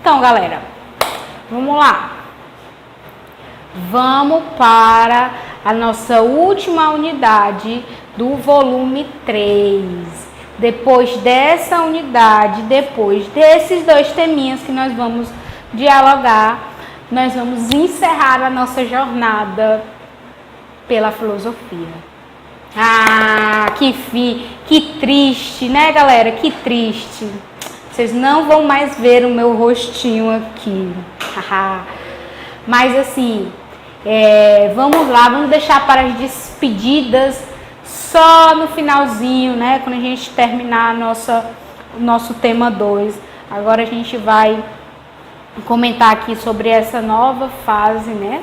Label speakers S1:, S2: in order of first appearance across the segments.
S1: Então, galera, vamos lá. Vamos para a nossa última unidade do volume 3. Depois dessa unidade, depois desses dois teminhas que nós vamos dialogar, nós vamos encerrar a nossa jornada pela filosofia. Ah, que triste, né, galera? Que triste. Vocês não vão mais ver o meu rostinho aqui. Mas assim, vamos lá, vamos deixar para as despedidas só no finalzinho, né? Quando a gente terminar o nosso tema 2. Agora a gente vai comentar aqui sobre essa nova fase, né?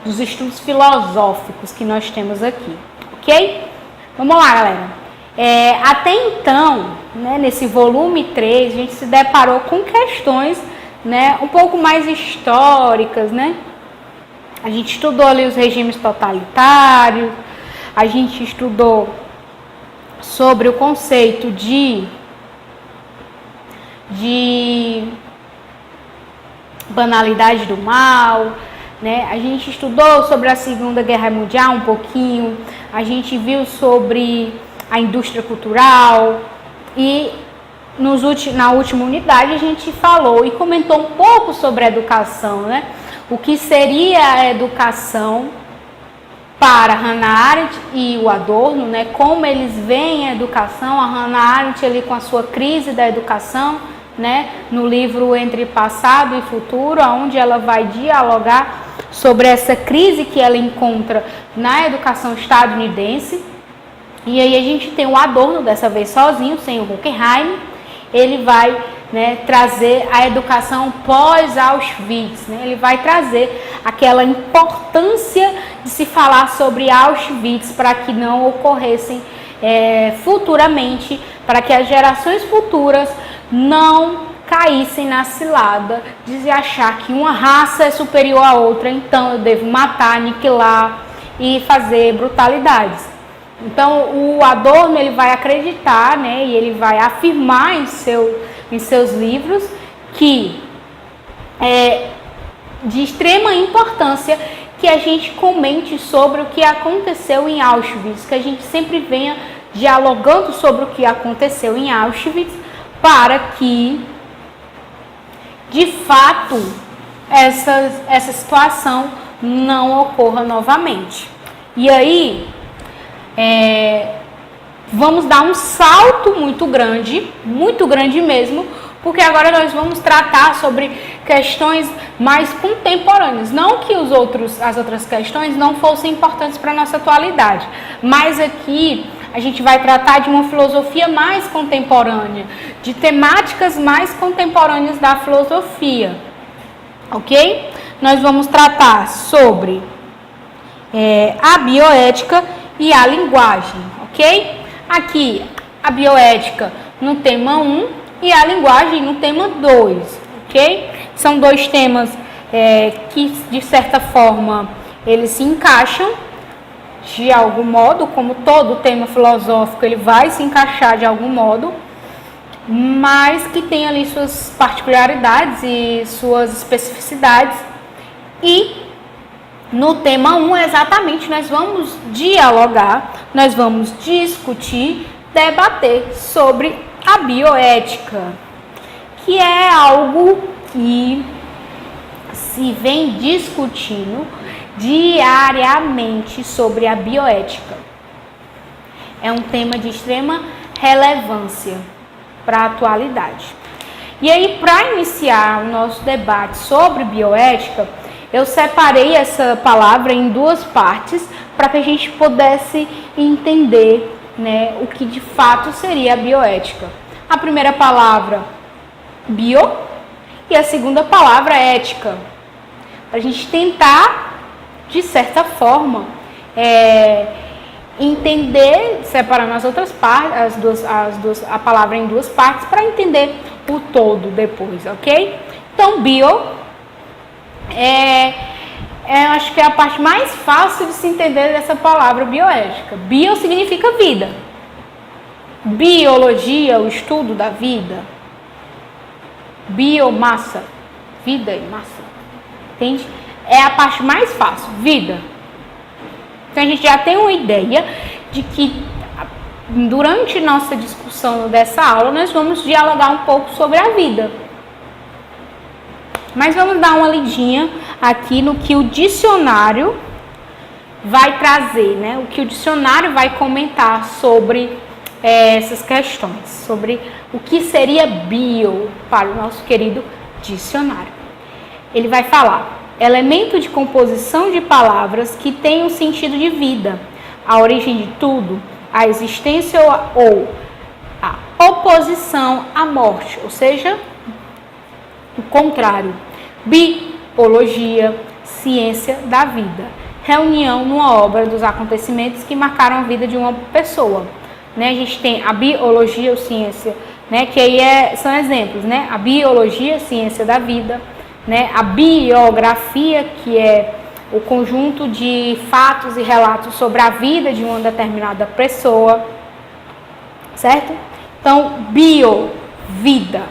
S1: Dos estudos filosóficos que nós temos aqui, ok? Vamos lá, galera. Até então, né, nesse volume 3, a gente se deparou com questões, né, um pouco mais históricas, né? A gente estudou ali os regimes totalitários, a gente estudou sobre o conceito de banalidade do mal, né? A gente estudou sobre a Segunda Guerra Mundial um pouquinho, a gente viu sobre a indústria cultural e na última unidade a gente falou e comentou um pouco sobre a educação, né? O que seria a educação para Hannah Arendt e o Adorno, né? Como eles veem a educação, a Hannah Arendt ali com a sua crise da educação, né? No livro Entre Passado e Futuro, onde ela vai dialogar sobre essa crise que ela encontra na educação estadunidense. E aí a gente tem o Adorno, dessa vez sozinho, sem o Horkheim. Ele vai, né, trazer a educação pós-Auschwitz, né? Ele vai trazer aquela importância de se falar sobre Auschwitz para que não ocorressem futuramente, para que as gerações futuras não caíssem na cilada de achar que uma raça é superior à outra, então eu devo matar, aniquilar e fazer brutalidades. Então, o Adorno ele vai acreditar, né, e ele vai afirmar em seus livros que é de extrema importância que a gente comente sobre o que aconteceu em Auschwitz, que a gente sempre venha dialogando sobre o que aconteceu em Auschwitz, para que, de fato, essa situação não ocorra novamente. E aí, vamos dar um salto muito grande mesmo, porque agora nós vamos tratar sobre questões mais contemporâneas. Não que as outras questões não fossem importantes para a nossa atualidade, mas aqui a gente vai tratar de uma filosofia mais contemporânea, de temáticas mais contemporâneas da filosofia, ok? Nós vamos tratar sobre a bioética e a linguagem, ok? Aqui, a bioética no tema 1 e a linguagem no tema 2, ok? São dois temas que, de certa forma, eles se encaixam de algum modo, como todo tema filosófico, ele vai se encaixar de algum modo, mas que tem ali suas particularidades e suas especificidades. E no tema 1, exatamente, nós vamos dialogar, nós vamos discutir, debater sobre a bioética, que é algo que se vem discutindo diariamente sobre a bioética. É um tema de extrema relevância para a atualidade. E aí, para iniciar o nosso debate sobre bioética, eu separei essa palavra em duas partes para que a gente pudesse entender, né, o que de fato seria a bioética. A primeira palavra, bio, e a segunda palavra, ética. Para a gente tentar, de certa forma, entender, separando as outras partes, a palavra em duas partes, para entender o todo depois, ok? Então, bio acho que é a parte mais fácil de se entender dessa palavra bioética. Bio significa vida. Biologia, o estudo da vida. Biomassa, vida e massa, entende? É a parte mais fácil, vida. Então a gente já tem uma ideia de que durante nossa discussão dessa aula nós vamos dialogar um pouco sobre a vida. Mas vamos dar uma lidinha aqui no que o dicionário vai trazer, né? O que o dicionário vai comentar sobre essas questões, sobre o que seria bio para o nosso querido dicionário. Ele vai falar: elemento de composição de palavras que tem o sentido de vida, a origem de tudo, a existência ou a oposição à morte, ou seja, o contrário. Biologia, ciência da vida, reunião numa obra dos acontecimentos que marcaram a vida de uma pessoa. Né? A gente tem a biologia ou ciência, né? Que aí são exemplos, né? A biologia, ciência da vida, né? A biografia, que é o conjunto de fatos e relatos sobre a vida de uma determinada pessoa, certo? Então, bio, vida.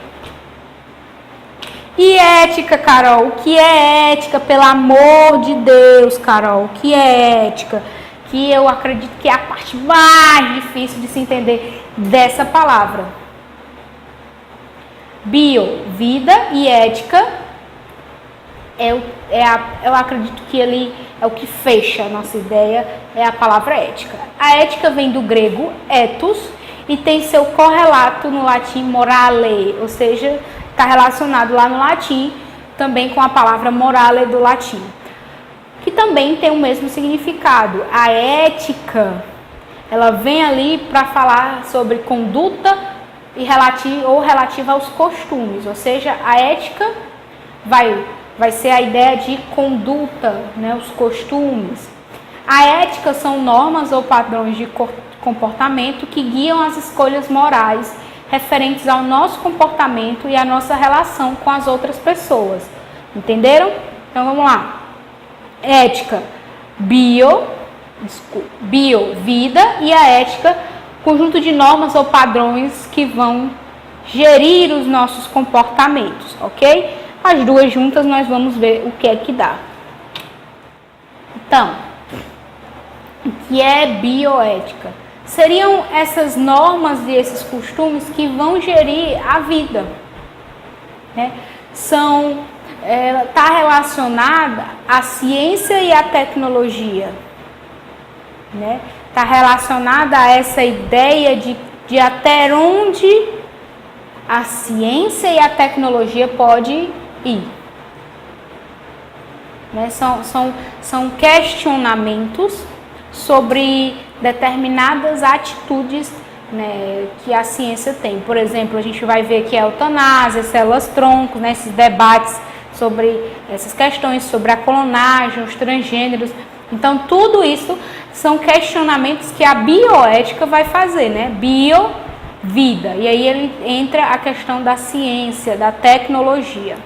S1: E ética, Carol? O que é ética? Pelo amor de Deus, Carol, o que é ética? Que eu acredito que é a parte mais difícil de se entender dessa palavra. Bio, vida, e ética, eu acredito que ele é o que fecha a nossa ideia, é a palavra ética. A ética vem do grego ethos e tem seu correlato no latim morale, ou seja, está relacionado lá no latim também com a palavra morale do latim, que também tem o mesmo significado. A ética, ela vem ali para falar sobre conduta e relativa aos costumes, ou seja, a ética vai ser a ideia de conduta, né, os costumes. A ética são normas ou padrões de comportamento que guiam as escolhas morais referentes ao nosso comportamento e à nossa relação com as outras pessoas. Entenderam? Então vamos lá. Ética, bio, vida, e a ética, conjunto de normas ou padrões que vão gerir os nossos comportamentos, ok? As duas juntas nós vamos ver o que é que dá. Então, o que é bioética? Seriam essas normas e esses costumes que vão gerir a vida, né? Está relacionada à ciência e à tecnologia, né? Está relacionada a essa ideia de até onde a ciência e a tecnologia pode ir, né? São questionamentos sobre determinadas atitudes, né, que a ciência tem. Por exemplo, a gente vai ver que a eutanásia, células-tronco, né, esses debates sobre essas questões, sobre a clonagem, os transgêneros. Então, tudo isso são questionamentos que a bioética vai fazer, né? Bio, vida. E aí ele entra a questão da ciência, da tecnologia.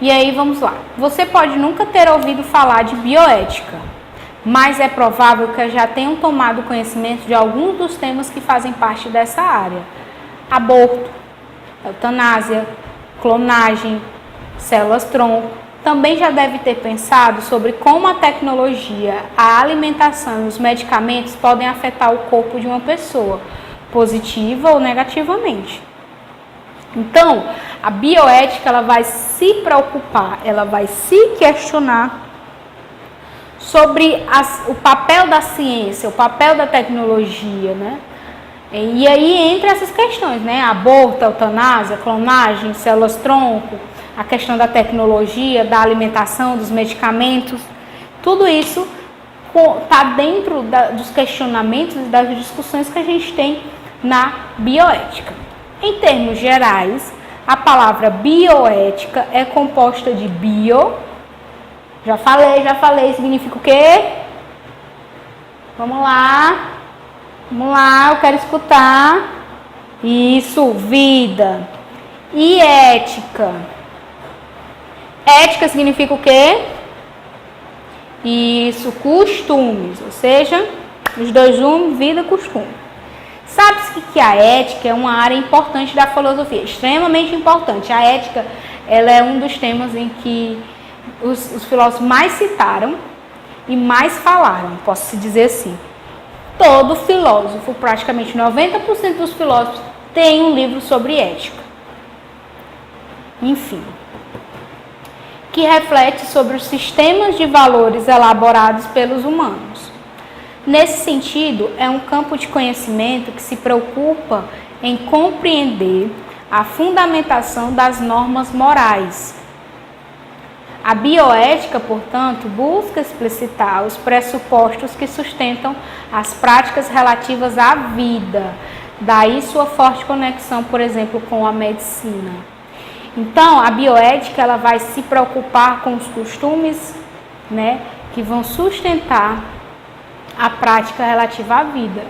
S1: E aí, vamos lá. Você pode nunca ter ouvido falar de bioética, mas é provável que já tenham tomado conhecimento de alguns dos temas que fazem parte dessa área. Aborto, eutanásia, clonagem, células-tronco. Também já deve ter pensado sobre como a tecnologia, a alimentação e os medicamentos podem afetar o corpo de uma pessoa, positiva ou negativamente. Então, a bioética, ela vai se preocupar, ela vai se questionar sobre o papel da ciência, o papel da tecnologia, né? E aí entra essas questões, né? Aborto, eutanásia, clonagem, células-tronco, a questão da tecnologia, da alimentação, dos medicamentos, tudo isso está dentro dos questionamentos e das discussões que a gente tem na bioética. Em termos gerais, a palavra bioética é composta de bio. Já falei, significa o quê? Vamos lá, eu quero escutar. Isso, vida. E ética. Ética significa o quê? Isso, costumes, ou seja, os dois juntos, vida, costume. Sabe-se que a ética é uma área importante da filosofia, extremamente importante. A ética, ela é um dos temas em que os filósofos mais citaram e mais falaram, posso dizer assim. Todo filósofo, praticamente 90% dos filósofos, tem um livro sobre ética. Enfim, que reflete sobre os sistemas de valores elaborados pelos humanos. Nesse sentido, é um campo de conhecimento que se preocupa em compreender a fundamentação das normas morais. A bioética, portanto, busca explicitar os pressupostos que sustentam as práticas relativas à vida, daí sua forte conexão, por exemplo, com a medicina. Então, a bioética ela vai se preocupar com os costumes, né, que vão sustentar a prática relativa à vida.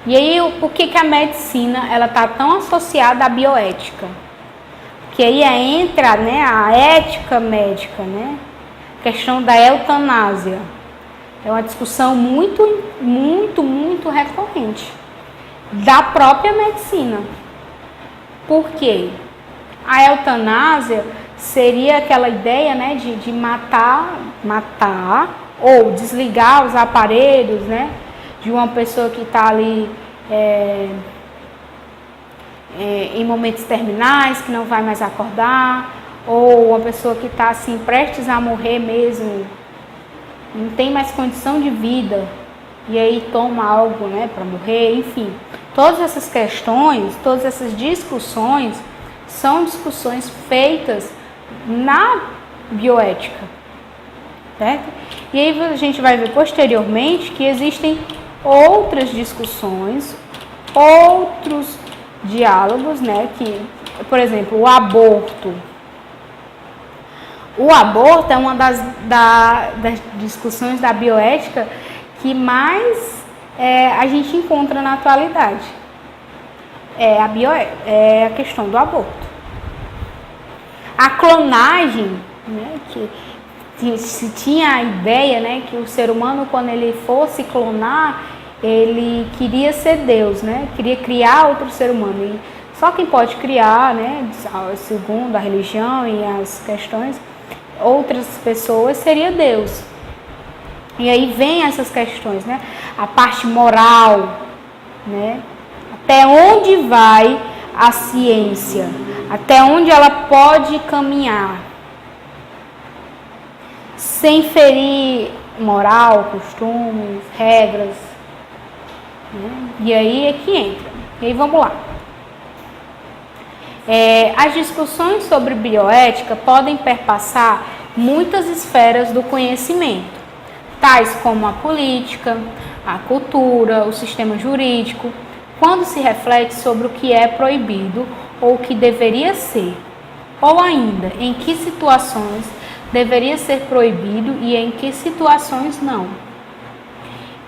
S1: E aí, por que a medicina ela está tão associada à bioética? Que aí entra, né, a ética médica, né? A questão da eutanásia. É uma discussão muito recorrente da própria medicina. Por quê? A eutanásia seria aquela ideia, né, de matar ou desligar os aparelhos, né, de uma pessoa que está ali em momentos terminais, que não vai mais acordar, ou uma pessoa que está assim prestes a morrer mesmo, não tem mais condição de vida, e aí toma algo, né, para morrer, enfim. Todas essas questões, todas essas discussões são discussões feitas na bioética, certo? E aí a gente vai ver posteriormente que existem outras discussões, outros diálogos, né, que, por exemplo, o aborto. O aborto é uma das discussões da bioética que mais a gente encontra na atualidade. É a questão do aborto. A clonagem, né, que se tinha a ideia, né, que o ser humano, quando ele fosse clonar, ele queria ser Deus, né, queria criar outro ser humano. E só quem pode criar, né, segundo a religião e as questões, outras pessoas, seria Deus. E aí vem essas questões, né, a parte moral, né, até onde vai a ciência, até onde ela pode caminhar, sem ferir moral, costumes, regras, né? E aí é que entra. E aí vamos lá. As discussões sobre bioética podem perpassar muitas esferas do conhecimento, tais como a política, a cultura, o sistema jurídico, quando se reflete sobre o que é proibido ou o que deveria ser, ou ainda em que situações deveria ser proibido e em que situações não.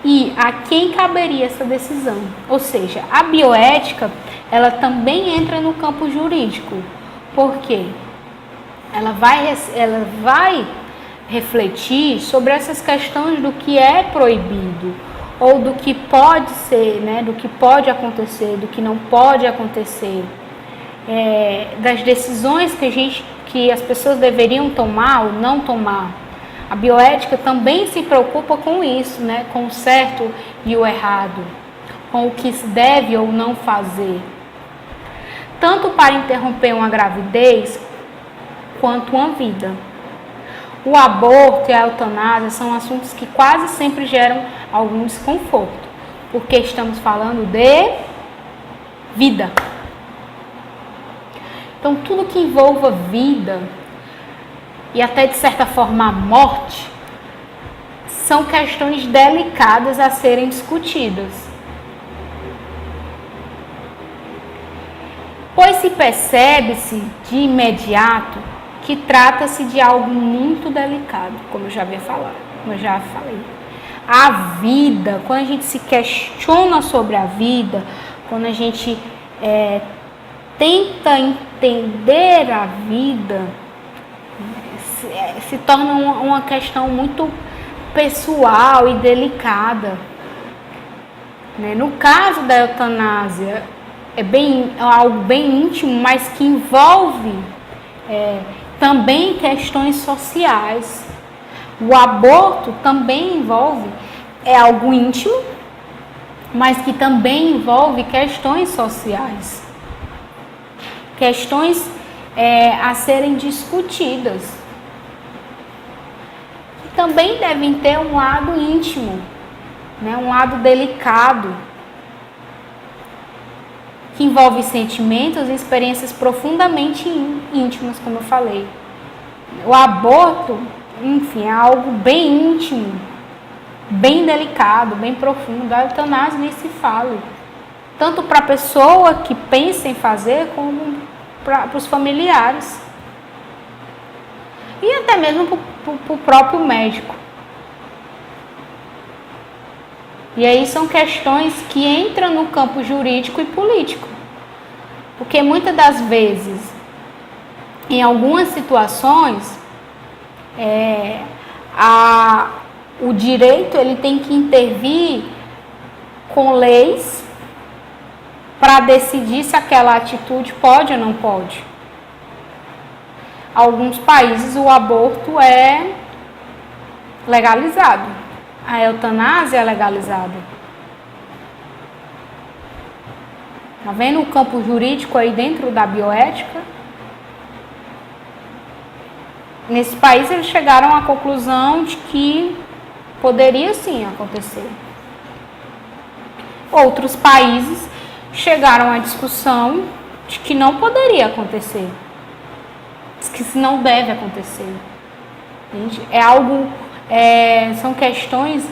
S1: E a quem caberia essa decisão? Ou seja, a bioética, ela também entra no campo jurídico. Por quê? Ela vai refletir sobre essas questões do que é proibido ou do que pode ser, né, do que pode acontecer, do que não pode acontecer, das decisões que as pessoas deveriam tomar ou não tomar. A bioética também se preocupa com isso, né, com o certo e o errado, com o que se deve ou não fazer, tanto para interromper uma gravidez quanto uma vida. O aborto e a eutanásia são assuntos que quase sempre geram algum desconforto, porque estamos falando de vida. Então, tudo que envolva vida e até de certa forma a morte são questões delicadas a serem discutidas. Pois se percebe-se de imediato que trata-se de algo muito delicado, como eu já falei. A vida, quando a gente se questiona sobre a vida, quando a gente tenta entender a vida, se torna uma questão muito pessoal e delicada. né? No caso da eutanásia, é algo bem íntimo, mas que envolve também questões sociais. O aborto também envolve, algo íntimo, mas que também envolve questões sociais. Questões a serem discutidas. Também devem ter um lado íntimo, né? Um lado delicado, que envolve sentimentos e experiências profundamente íntimas, como eu falei. O aborto, enfim, é algo bem íntimo, bem delicado, bem profundo. A eutanásia nem se fala. Tanto para a pessoa que pensa em fazer, como para os familiares. E até mesmo para o próprio médico. E aí são questões que entram no campo jurídico e político. Porque muitas das vezes, em algumas situações, o direito ele tem que intervir com leis para decidir se aquela atitude pode ou não pode. Alguns países o aborto é legalizado. A eutanásia é legalizada. Tá vendo o campo jurídico aí dentro da bioética? Nesse país eles chegaram à conclusão de que poderia sim acontecer. Outros países chegaram à discussão de que não poderia acontecer. Que isso não deve acontecer. É algo... são questões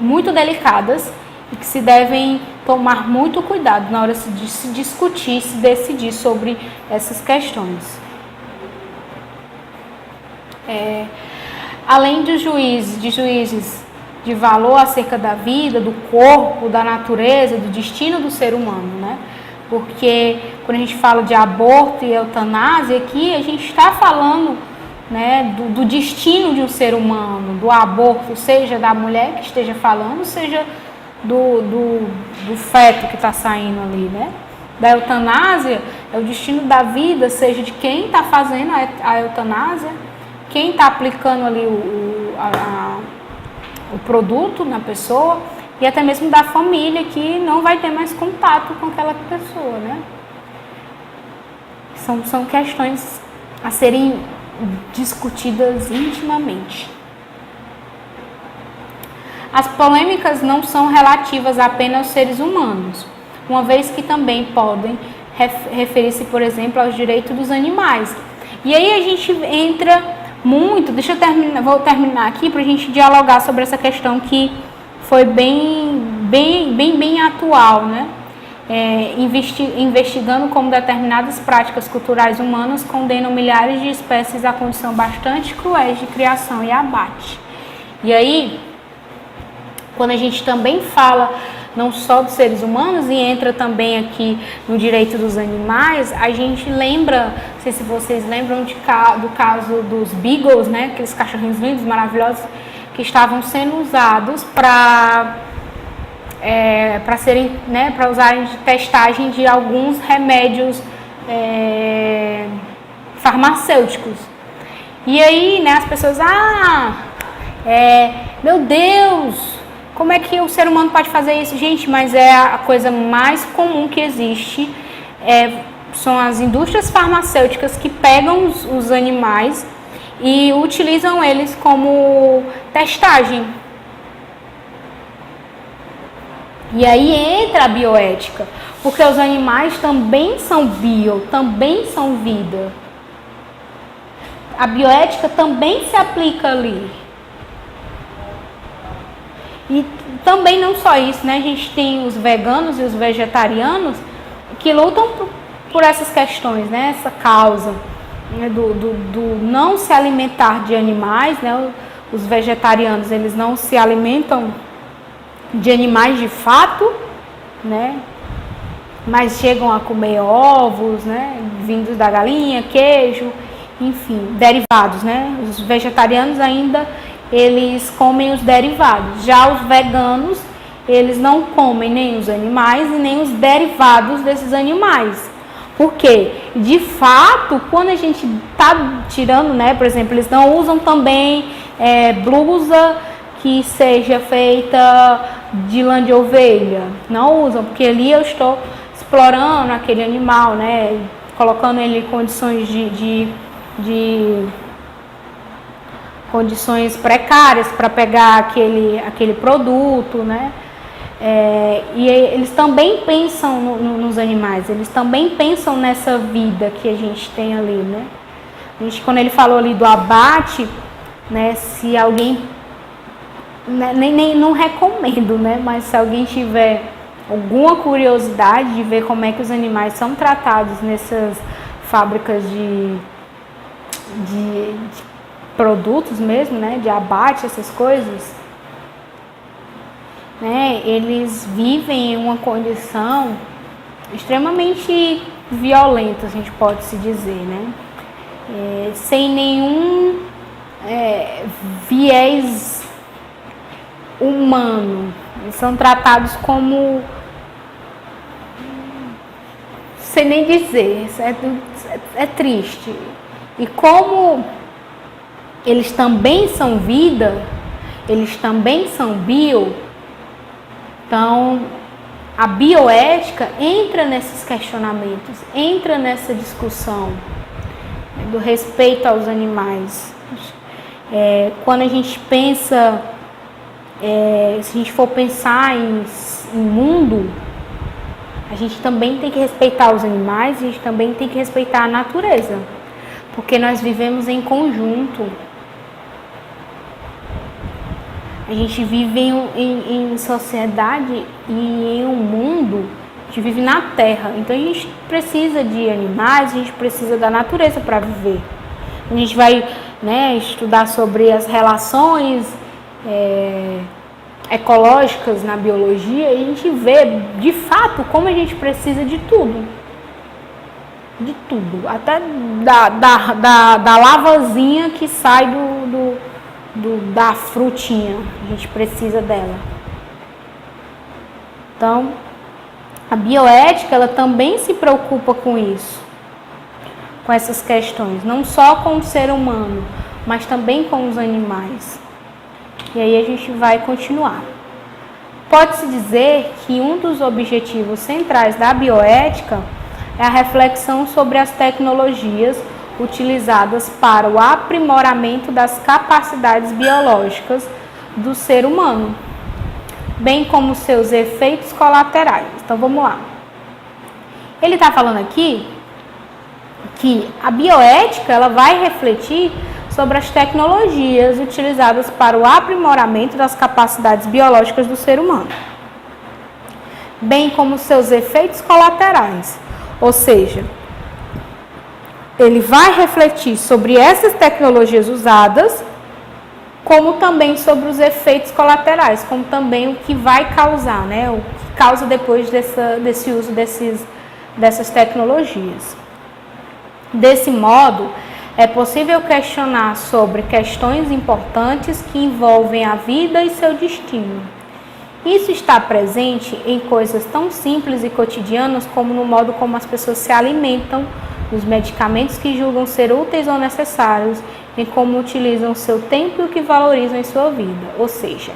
S1: muito delicadas e que se devem tomar muito cuidado na hora de se discutir, se decidir sobre essas questões. Além de juízes de valor acerca da vida, do corpo, da natureza, do destino do ser humano, né? Porque quando a gente fala de aborto e eutanásia aqui, a gente está falando, né, do destino de um ser humano, do aborto, seja da mulher que esteja falando, seja do feto que está saindo ali, né? Da eutanásia é o destino da vida, seja de quem está fazendo a eutanásia, quem está aplicando ali o produto na pessoa, e até mesmo da família que não vai ter mais contato com aquela pessoa, né? São questões a serem discutidas intimamente. As polêmicas não são relativas apenas aos seres humanos, uma vez que também podem referir-se, por exemplo, aos direitos dos animais. E aí a gente entra muito, vou terminar aqui para a gente dialogar sobre essa questão que foi bem atual, né? Investigando como determinadas práticas culturais humanas condenam milhares de espécies à condição bastante cruéis de criação e abate. E aí, quando a gente também fala não só dos seres humanos e entra também aqui no direito dos animais, a gente lembra, não sei se vocês lembram do caso dos beagles, né? Aqueles cachorrinhos lindos, maravilhosos, que estavam sendo usados para serem, né, para usarem de testagem de alguns remédios farmacêuticos. E aí, né, as pessoas, meu Deus, como é que o ser humano pode fazer isso? Gente, mas é a coisa mais comum que existe, são as indústrias farmacêuticas que pegam os animais e utilizam eles como testagem. E aí entra a bioética, porque os animais também são também são vida. A bioética também se aplica ali. E também não só isso, né? A gente tem os veganos e os vegetarianos que lutam por essas questões, né? Essa causa, né? do não se alimentar de animais, né? Os vegetarianos, eles não se alimentam de animais de fato, né? Mas chegam a comer ovos, né? Vindos da galinha, queijo, enfim, derivados, né? Os vegetarianos ainda, eles comem os derivados. Já os veganos, eles não comem nem os animais e nem os derivados desses animais. Porque, de fato, quando a gente está tirando, né, por exemplo, eles não usam também blusa que seja feita de lã de ovelha. Não usam, porque ali eu estou explorando aquele animal, né, colocando ele em condições de condições precárias para pegar aquele produto, né? E eles também pensam nos animais, eles também pensam nessa vida que a gente tem ali, né? Quando ele falou ali do abate, né? Se alguém, nem não recomendo, né? Mas se alguém tiver alguma curiosidade de ver como é que os animais são tratados nessas fábricas de produtos mesmo, né? De abate, essas coisas, né? Eles vivem em uma condição extremamente violenta, a gente pode se dizer, né? Sem nenhum viés humano. Eles são tratados como, sem nem dizer, é triste. E como eles também são vida, eles também são bio, então a bioética entra nesses questionamentos, entra nessa discussão do respeito aos animais. Quando a gente pensa, se a gente for pensar em mundo, a gente também tem que respeitar os animais, a gente também tem que respeitar a natureza, porque nós vivemos em conjunto. A gente vive em sociedade e em um mundo, a gente vive na Terra, então a gente precisa de animais, a gente precisa da natureza para viver. A gente vai, né, estudar sobre as relações ecológicas na biologia, e a gente vê de fato como a gente precisa de tudo. De tudo, até da lavazinha que sai da frutinha, a gente precisa dela. Então, a bioética, ela também se preocupa com isso, com essas questões, não só com o ser humano, mas também com os animais. E aí a gente vai continuar. Pode-se dizer que um dos objetivos centrais da bioética é a reflexão sobre as tecnologias utilizadas para o aprimoramento das capacidades biológicas do ser humano, bem como seus efeitos colaterais. Então vamos lá. Ele está falando aqui que a bioética, ela vai refletir sobre as tecnologias utilizadas para o aprimoramento das capacidades biológicas do ser humano, bem como seus efeitos colaterais, ou seja, ele vai refletir sobre essas tecnologias usadas, como também sobre os efeitos colaterais, como também o que vai causar, né? O que causa depois desse uso dessas tecnologias. Desse modo, é possível questionar sobre questões importantes que envolvem a vida e seu destino. Isso está presente em coisas tão simples e cotidianas como no modo como as pessoas se alimentam, nos medicamentos que julgam ser úteis ou necessários, em como utilizam o seu tempo e o que valorizam em sua vida. Ou seja,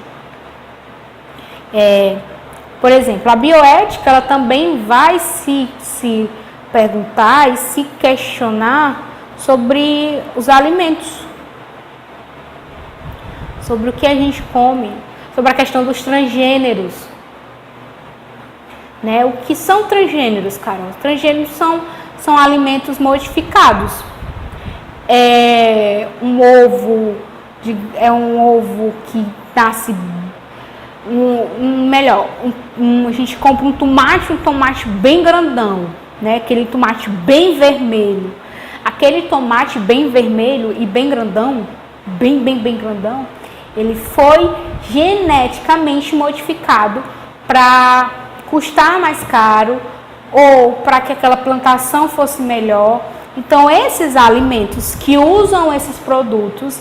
S1: por exemplo, a bioética, ela também vai se perguntar e se questionar sobre os alimentos, sobre o que a gente come, sobre a questão dos transgêneros, né? O que são transgêneros, Carol? Transgêneros são alimentos modificados. Um ovo que nasce a gente compra um tomate bem grandão, né? Aquele tomate bem vermelho. Aquele tomate bem vermelho e bem grandão, bem grandão, ele foi geneticamente modificado para custar mais caro ou para que aquela plantação fosse melhor. Então, esses alimentos que usam esses produtos,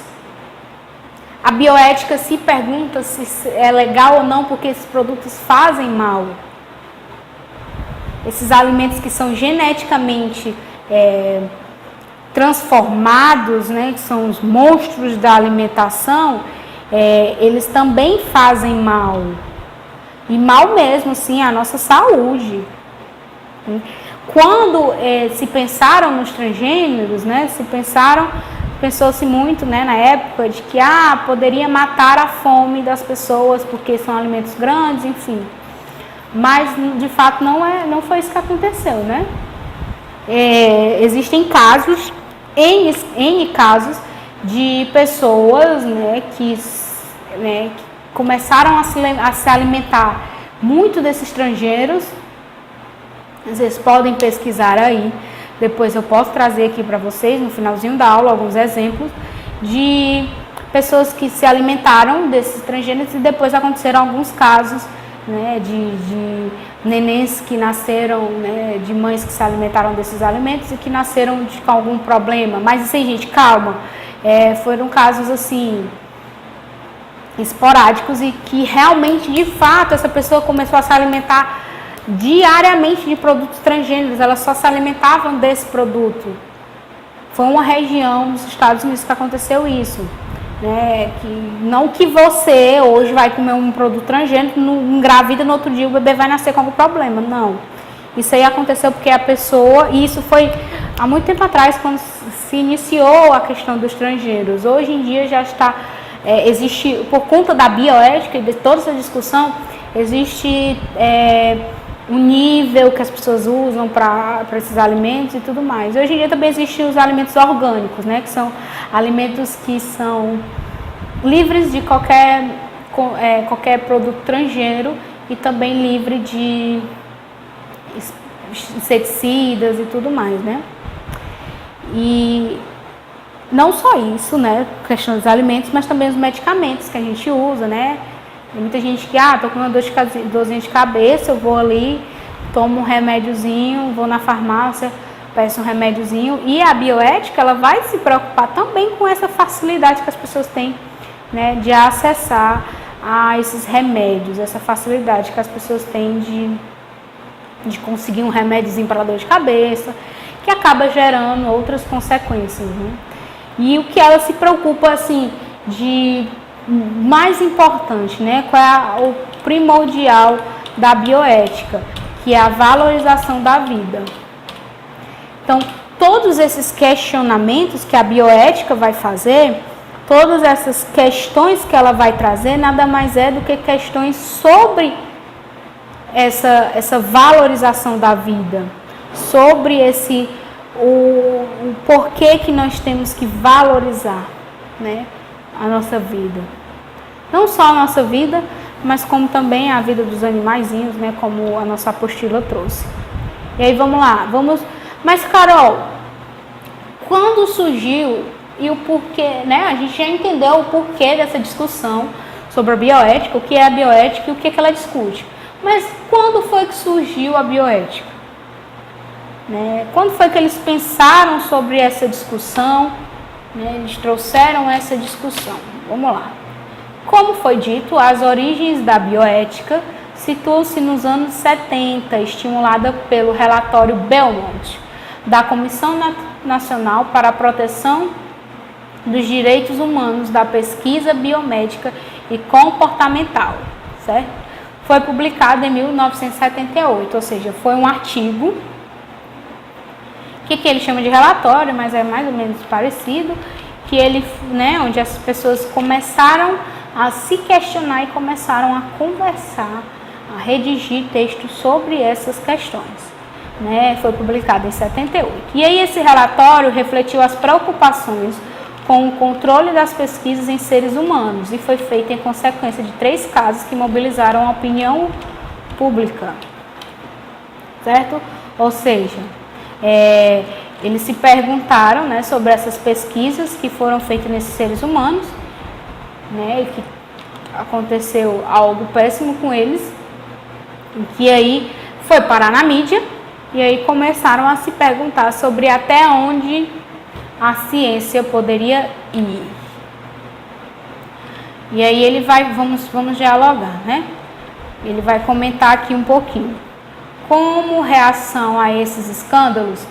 S1: A bioética se pergunta se é legal ou não porque esses produtos fazem mal. Esses alimentos que são geneticamente transformados, né, que são os monstros da alimentação, eles também fazem mal. E mal mesmo, sim, à nossa saúde. Quando se pensaram nos transgêneros, né, pensou-se muito, né, na época de que poderia matar a fome das pessoas porque são alimentos grandes, enfim. Mas de fato não foi isso que aconteceu, né? Existem casos, N casos de pessoas, né, que começaram a se alimentar muito desses transgêneros. Vocês podem pesquisar aí. Depois eu posso trazer aqui para vocês, no finalzinho da aula, alguns exemplos de pessoas que se alimentaram desses transgêneros e depois aconteceram alguns casos, né, de nenéns que nasceram, né, de mães que se alimentaram desses alimentos e que nasceram com algum problema. Mas assim, gente, calma. Foram casos assim esporádicos e que realmente, de fato, essa pessoa começou a se alimentar diariamente de produtos transgêneros. Elas só se alimentavam desse produto. Foi uma região dos Estados Unidos que aconteceu isso, né? Não que você hoje vai comer um produto transgênico, engravida, no outro dia o bebê vai nascer com algum problema, não. Isso aí aconteceu porque a pessoa, e isso foi há muito tempo atrás, quando se iniciou a questão dos transgêneros. Hoje em dia já está, existe, por conta da bioética e de toda essa discussão, existe o nível que as pessoas usam para esses alimentos e tudo mais. Hoje em dia também existem os alimentos orgânicos, né, que são alimentos que são livres de qualquer produto transgênero e também livre de inseticidas e tudo mais, né? E não só isso, né, questão dos alimentos, mas também os medicamentos que a gente usa, né? Tem muita gente que, tô com uma dorzinha de cabeça, eu vou ali, tomo um remédiozinho, vou na farmácia, peço um remédiozinho. E a bioética, ela vai se preocupar também com essa facilidade que as pessoas têm, né, de acessar a esses remédios, essa facilidade que as pessoas têm de conseguir um remédiozinho para dor de cabeça, que acaba gerando outras consequências, né? E o que ela se preocupa, assim, de mais importante, né? Qual é o primordial da bioética, que é a valorização da vida. Então, todos esses questionamentos que a bioética vai fazer, todas essas questões que ela vai trazer, nada mais é do que questões sobre essa valorização da vida, sobre o porquê que nós temos que valorizar, né, a nossa vida. Não só a nossa vida, mas como também a vida dos animaizinhos, né, como a nossa apostila trouxe. E aí vamos lá, Mas Carol, quando surgiu e o porquê, né, a gente já entendeu o porquê dessa discussão sobre a bioética, o que é a bioética e o que ela discute. Mas quando foi que surgiu a bioética? Né? Quando foi que eles pensaram sobre essa discussão? Né? Eles trouxeram essa discussão. Vamos lá. Como foi dito, as origens da bioética situam-se nos anos 70, estimulada pelo relatório Belmont, da Comissão Nacional para a Proteção dos Direitos Humanos da Pesquisa Biomédica e Comportamental, certo? Foi publicado em 1978, ou seja, foi um artigo que ele chama de relatório, mas é mais ou menos parecido, que ele, né, onde as pessoas começaram a se questionar e começaram a conversar, a redigir textos sobre essas questões, né? Foi publicado em 78. E aí esse relatório refletiu as preocupações com o controle das pesquisas em seres humanos e foi feito em consequência de 3 casos que mobilizaram a opinião pública, certo? Ou seja, eles se perguntaram, né, sobre essas pesquisas que foram feitas nesses seres humanos, né, e que aconteceu algo péssimo com eles, que aí foi parar na mídia, e aí começaram a se perguntar sobre até onde a ciência poderia ir. E aí ele vai, vamos dialogar, né? Ele vai comentar aqui um pouquinho. Como reação a esses escândalos,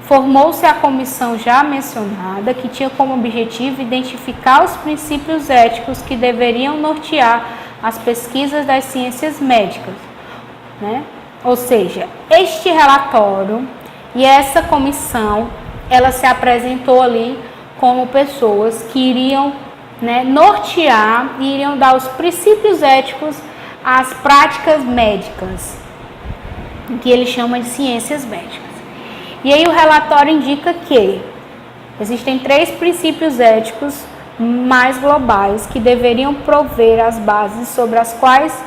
S1: formou-se a comissão já mencionada, que tinha como objetivo identificar os princípios éticos que deveriam nortear as pesquisas das ciências médicas, né? Ou seja, este relatório e essa comissão, ela se apresentou ali como pessoas que iriam, né, nortear e iriam dar os princípios éticos às práticas médicas, que ele chama de ciências médicas. E aí o relatório indica que existem 3 princípios éticos mais globais que deveriam prover as bases sobre as quais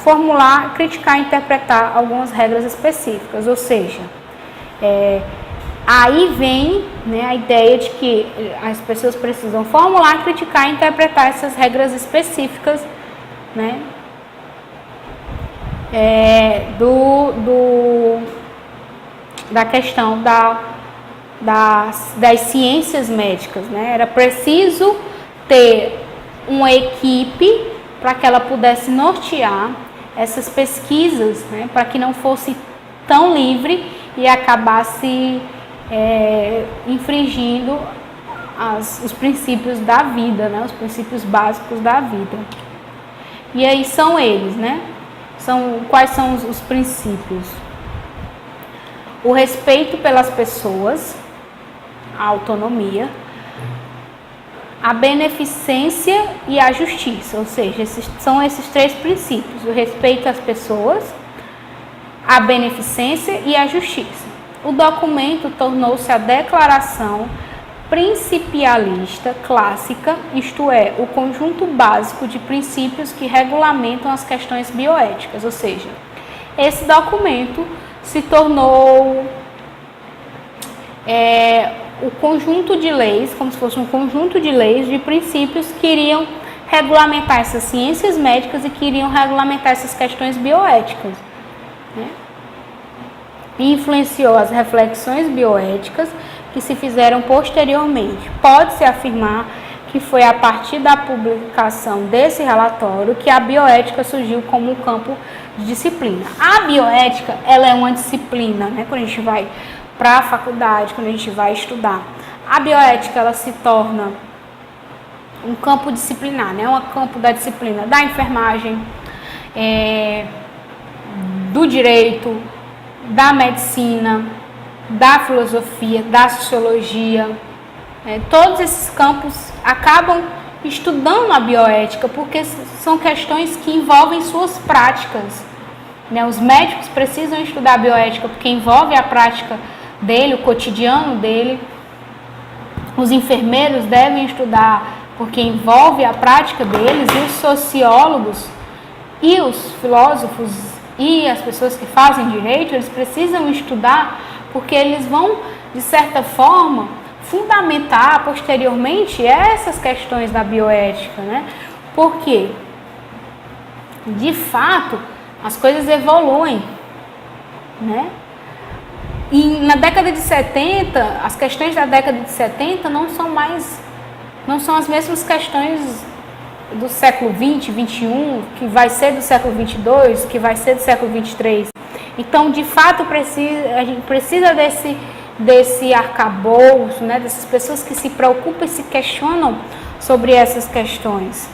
S1: formular, criticar e interpretar algumas regras específicas. Ou seja, aí vem, né, a ideia de que as pessoas precisam formular, criticar e interpretar essas regras específicas, né, da questão das ciências médicas, né? Era preciso ter uma equipe para que ela pudesse nortear essas pesquisas, né? Para que não fosse tão livre e acabasse infringindo os princípios da vida, né? Os princípios básicos da vida. E aí são eles, né? Quais são os princípios? O respeito pelas pessoas, a autonomia, a beneficência e a justiça. Ou seja, são esses 3 princípios: o respeito às pessoas, a beneficência e a justiça. O documento tornou-se a declaração principialista clássica, isto é, o conjunto básico de princípios que regulamentam as questões bioéticas. Ou seja, esse documento se tornou o conjunto de leis, como se fosse um conjunto de leis, de princípios que iriam regulamentar essas ciências médicas e que iriam regulamentar essas questões bioéticas, né? E influenciou as reflexões bioéticas que se fizeram posteriormente. Pode-se afirmar que foi a partir da publicação desse relatório que a bioética surgiu como um campo de disciplina. A bioética, ela é uma disciplina, né? Quando a gente vai para a faculdade, quando a gente vai estudar, a bioética, ela se torna um campo disciplinar, né? Um campo da disciplina da enfermagem, do direito, da medicina, da filosofia, da sociologia. Todos esses campos acabam estudando a bioética porque são questões que envolvem suas práticas, né? Os médicos precisam estudar a bioética porque envolve a prática dele, o cotidiano dele. Os enfermeiros devem estudar porque envolve a prática deles, e os sociólogos e os filósofos e as pessoas que fazem direito, eles precisam estudar porque eles vão, de certa forma, fundamentar posteriormente essas questões da bioética, né? Porque, de fato, as coisas evoluem, né? E na década de 70, as questões da década de 70 não são as mesmas questões do século 20, 21, que vai ser do século 22, que vai ser do século 23. Então, de fato, a gente precisa desse arcabouço, né, dessas pessoas que se preocupam e se questionam sobre essas questões.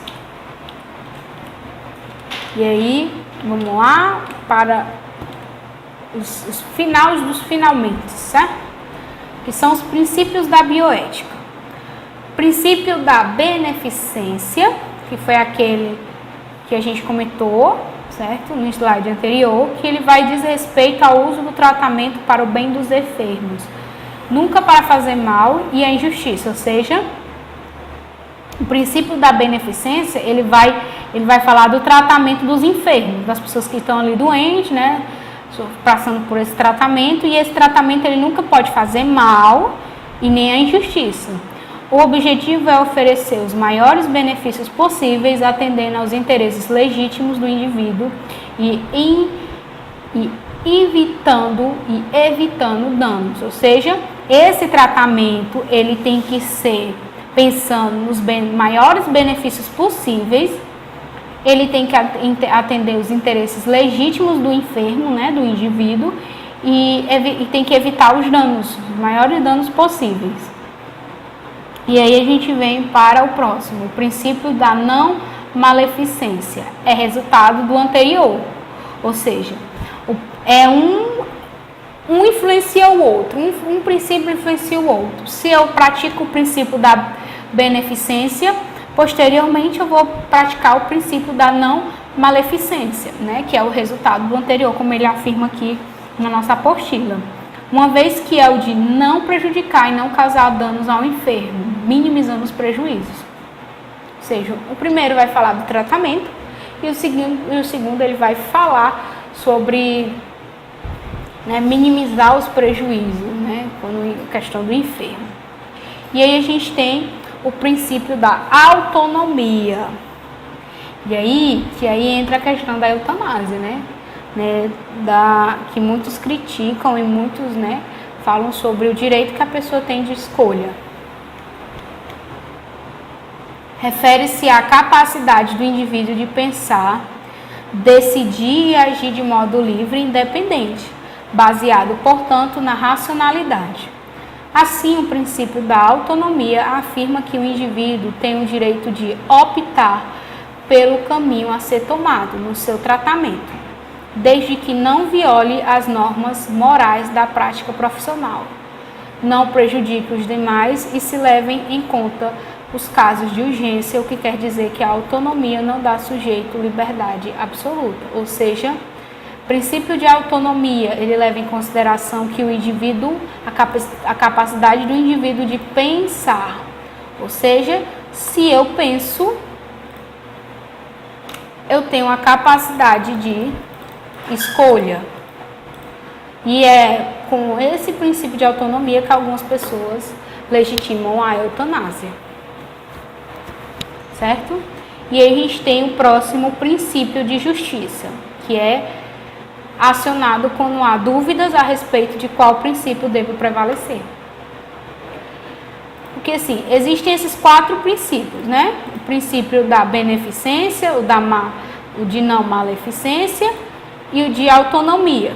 S1: E aí, vamos lá para os finais dos finalmente, certo? Que são os princípios da bioética. Princípio da beneficência, que foi aquele que a gente comentou, certo? No slide anterior, que ele vai dizer respeito ao uso do tratamento para o bem dos enfermos, nunca para fazer mal e a injustiça. Ou seja, o princípio da beneficência, ele vai falar do tratamento dos enfermos, das pessoas que estão ali doentes, né? Passando por esse tratamento, e esse tratamento ele nunca pode fazer mal e nem a injustiça. O objetivo é oferecer os maiores benefícios possíveis, atendendo aos interesses legítimos do indivíduo e evitando danos. Ou seja, esse tratamento ele tem que ser pensando nos maiores benefícios possíveis, ele tem que atender os interesses legítimos do enfermo, né, do indivíduo, e tem que evitar os danos, os maiores danos possíveis. E aí a gente vem para o próximo, o princípio da não maleficência. É resultado do anterior, ou seja, um influencia o outro, um princípio influencia o outro. Se eu pratico o princípio da beneficência, posteriormente eu vou praticar o princípio da não maleficência, né, que é o resultado do anterior, como ele afirma aqui na nossa apostila. Uma vez que é o de não prejudicar e não causar danos ao enfermo, minimizando os prejuízos. Ou seja, o primeiro vai falar do tratamento e o segundo ele vai falar sobre, né, minimizar os prejuízos, né, quando a questão do enfermo. E aí a gente tem o princípio da autonomia. E aí, que aí entra a questão da eutanásia, né, que muitos criticam e muitos, né, falam sobre o direito que a pessoa tem de escolha. Refere-se à capacidade do indivíduo de pensar, decidir e agir de modo livre e independente, baseado, portanto, na racionalidade. Assim, o princípio da autonomia afirma que o indivíduo tem o direito de optar pelo caminho a ser tomado no seu tratamento, desde que não viole as normas morais da prática profissional, não prejudique os demais e se levem em conta os casos de urgência, o que quer dizer que a autonomia não dá sujeito liberdade absoluta. Ou seja, o princípio de autonomia, ele leva em consideração que o indivíduo, a capacidade do indivíduo de pensar. Ou seja, se eu penso, eu tenho a capacidade de escolha. E é com esse princípio de autonomia que algumas pessoas legitimam a eutanásia. Certo? E aí a gente tem o próximo princípio de justiça, que é acionado quando há dúvidas a respeito de qual princípio deve prevalecer. Porque assim, existem esses 4 princípios, né? O princípio da beneficência, o de não maleficência e o de autonomia.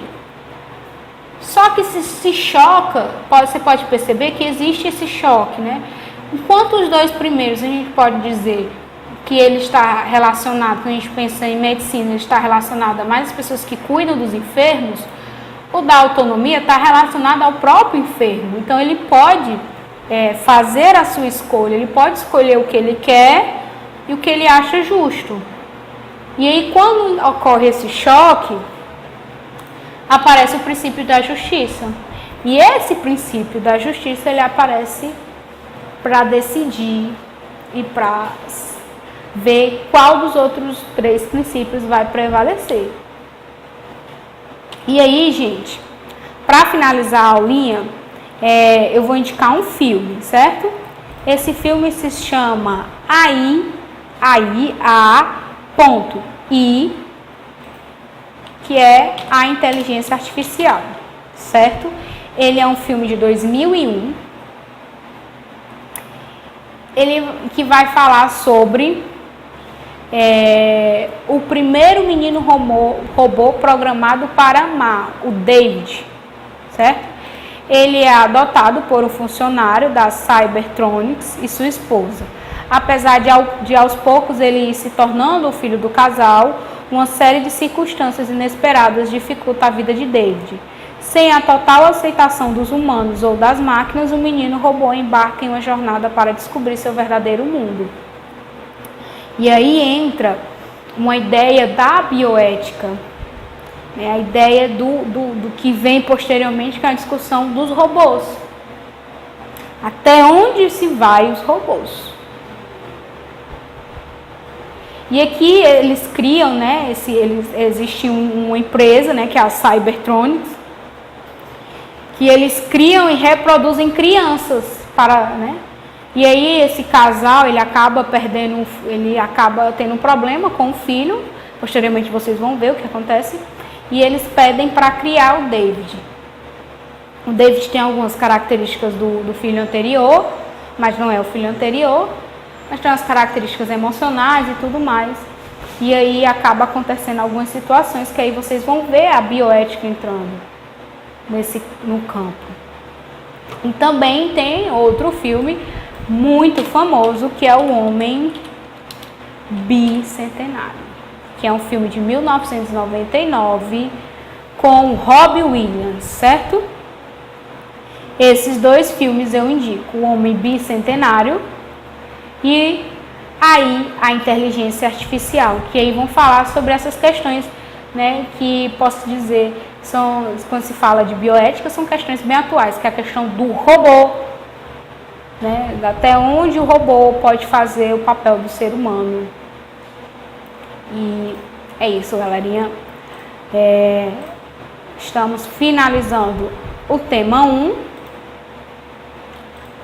S1: Só que se choca, você pode perceber que existe esse choque, né? Enquanto os 2 primeiros a gente pode dizer que ele está relacionado, quando a gente pensa em medicina, ele está relacionado a mais as pessoas que cuidam dos enfermos, o da autonomia está relacionado ao próprio enfermo. Então ele pode fazer a sua escolha, ele pode escolher o que ele quer e o que ele acha justo. E aí quando ocorre esse choque, aparece o princípio da justiça. E esse princípio da justiça, ele aparece para decidir e para ver qual dos outros 3 princípios vai prevalecer. E aí, gente, para finalizar a aulinha, eu vou indicar um filme, certo? Esse filme se chama AI, que é a inteligência artificial, certo? Ele é um filme de 2001, ele que vai falar sobre o primeiro menino robô programado para amar, o David, certo? Ele é adotado por um funcionário da Cybertronics e sua esposa. Apesar de aos poucos ele ir se tornando o filho do casal, uma série de circunstâncias inesperadas dificulta a vida de David. Sem a total aceitação dos humanos ou das máquinas, o menino robô embarca em uma jornada para descobrir seu verdadeiro mundo. E aí entra uma ideia da bioética, né? A ideia do que vem posteriormente, que é a discussão dos robôs. Até onde se vai os robôs? E aqui eles criam, né? Existe uma empresa, né, que é a Cybertronics, que eles criam e reproduzem crianças para, né? E aí esse casal, ele acaba tendo um problema com o filho. Posteriormente vocês vão ver o que acontece. E eles pedem para criar o David. O David tem algumas características do filho anterior, mas não é o filho anterior, mas tem as características emocionais e tudo mais. E aí acaba acontecendo algumas situações que aí vocês vão ver a bioética entrando no campo. E também tem outro filme muito famoso, que é O Homem Bicentenário, que é um filme de 1999 com Robin Williams, certo? Esses dois filmes eu indico, O Homem Bicentenário e aí a inteligência artificial, que aí vão falar sobre essas questões, né, que posso dizer, quando se fala de bioética, são questões bem atuais, que é a questão do robô, né, até onde o robô pode fazer o papel do ser humano. E é isso, galerinha. Estamos finalizando o tema 1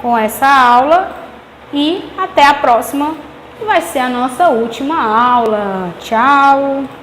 S1: com essa aula e até a próxima, que vai ser a nossa última aula. Tchau!